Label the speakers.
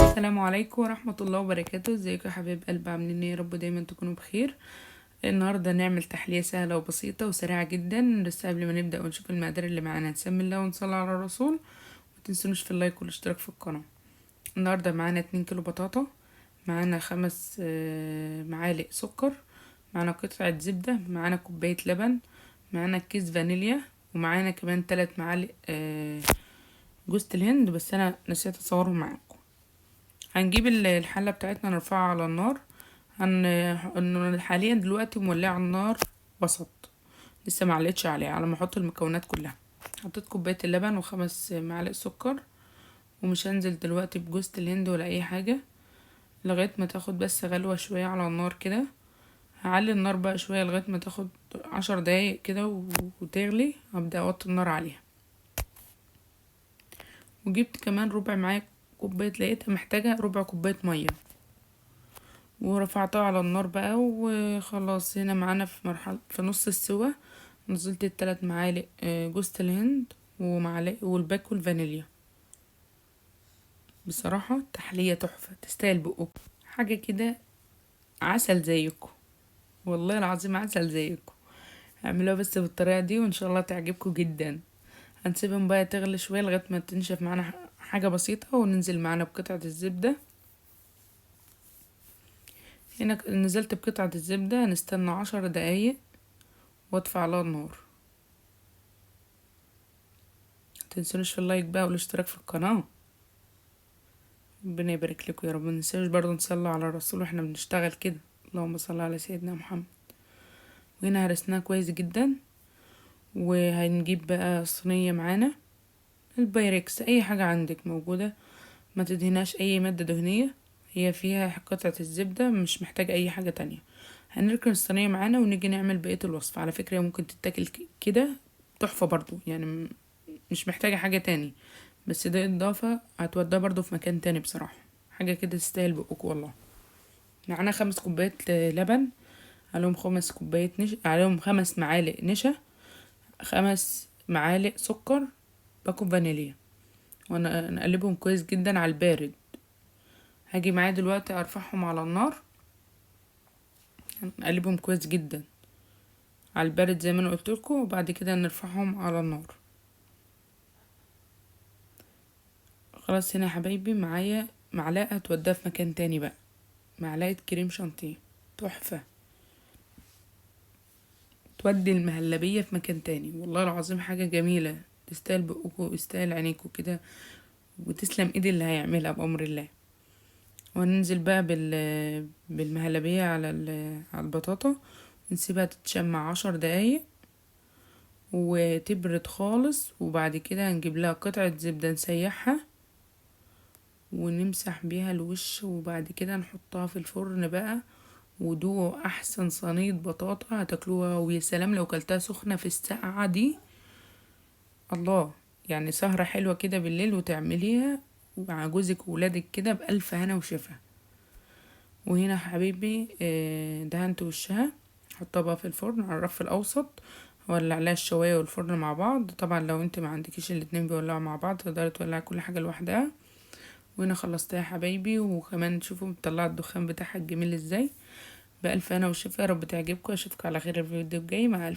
Speaker 1: السلام عليكم ورحمة الله وبركاته. ازيكم يا حبايب قلب؟ عاملين ايه؟ يا رب دايما تكونوا بخير. النهارده نعمل تحلية سهلة وبسيطة وسريعة جدا. بس قبل ما نبدأ ونشوف المقادير اللي معانا نسمي الله ونصلي على الرسول. متنسونوش في اللايك والاشتراك في القناة. النهارده معانا 2 كيلو بطاطا، معانا 5 معالق سكر، معانا قطعة زبدة، معانا كوباية لبن، معانا كيس فانيليا، ومعانا كمان 3 معالق جوز الهند، بس انا نسيت اصورهم معاكم. هنجيب الحلة بتاعتنا نرفعها على النار. حاليا دلوقتي مولعة النار وسط، لسه معلقتش عليها على ما احط المكونات كلها. حطيت كوباية اللبن و5 معالق سكر، ومش هنزل دلوقتي بجوز الهند ولا اي حاجة لغاية ما تاخد بس غلوة شوية على النار كده. هعلي النار بقى شوية لغاية ما تاخد 10 دقايق كده وتغلي، هبدأ اوطي النار عليها. وجبت كمان ربع معايا كوباية، لقيتها محتاجة ربع كوباية مية، ورفعتها على النار بقى وخلاص. هنا معانا في نص السوا نزلت ال3 معالق جوز الهند ومعلقه والباكو الفانيليا. بصراحة تحلية تحفة تستاهل بقكم، حاجة كده عسل زيكم، والله العظيم عسل زيكم. اعملوها بس بالطريقة دي وان شاء الله تعجبكم جدا. هنسيبهم بقى تغلي شوية لغاية ما تنشف معانا حاجة بسيطة، وننزل معانا بقطعة الزبدة. هنا نزلت بقطعة الزبدة، هنستنى 10 دقايق واطفي على النار. متنسونوش في اللايك بقى والاشتراك في القناة. ربنا يبارك لكم يا رب. مننساش برضه نصلي على الرسول واحنا بنشتغل كده، اللهم صل على سيدنا محمد. وهنا هرسناها كويس جدا. وهنجيب بقى صينية معانا، البايركس اي حاجة عندك موجودة، ما تدهناش اي مادة دهنية، هي فيها قطعة الزبدة مش محتاجة اي حاجة تانية. هنركن الصينية معانا ونيجي نعمل بقية الوصفة. على فكرة ممكن تتاكل كده تحفة برضو، يعني مش محتاجة حاجة تاني، بس ده اضافة هتوديها برضو في مكان تاني. بصراحة حاجة كده تستاهل بقكم والله. معانا 5 كوبايات لبن، عليهم 5 كوبايات عليهم 5 معالق نشا، 5 معالق سكر، باكو فانيليا، وانا نقلبهم كويس جدا على البارد. هاجي معايا دلوقتي ارفعهم على النار، نقلبهم كويس جدا على البارد زي ما انا قلت لكم، وبعد كده نرفعهم على النار. خلاص هنا يا حبايبي معايا معلقه توديها في مكان تاني بقى، معلقه كريم شانتيه تحفه، تودي المهلبيه في مكان تاني. والله العظيم حاجه جميله تستاهل بقكم ويستاهل عينيكم كده، وتسلم ايدي اللي هيعملها بامر الله. وهننزل بقى بالمهلبيه على البطاطا، نسيبها تتشمع 10 دقايق وتبرد خالص. وبعد كده هنجيب لها قطعة زبدة نسيحها ونمسح بيها الوش، وبعد كده نحطها في الفرن بقى. ودوقوا احسن صينية بطاطا هتاكلوها، ويا سلام لو كلتها سخنة في الساعة دي. الله، يعني سهرة حلوة كده بالليل وتعمليها مع جوزك وولادك كده بألف هنا وشفا. وهنا حبيبي دهنت وشها، حطها بقى في الفرن على الرف الاوسط، ولع عليها الشوايه والفرن مع بعض. طبعا لو انت ما عندكيش الاتنين بيولعوا مع بعض تقدري تولعي كل حاجه لوحدها. وهنا خلصتها يا حبايبي، وكمان تشوفوا مطلعه الدخان بتاعها الجميل ازاي. بألف هنا وشفا، يا رب تعجبكم. اشوفكم على خير الفيديو الجاي. مع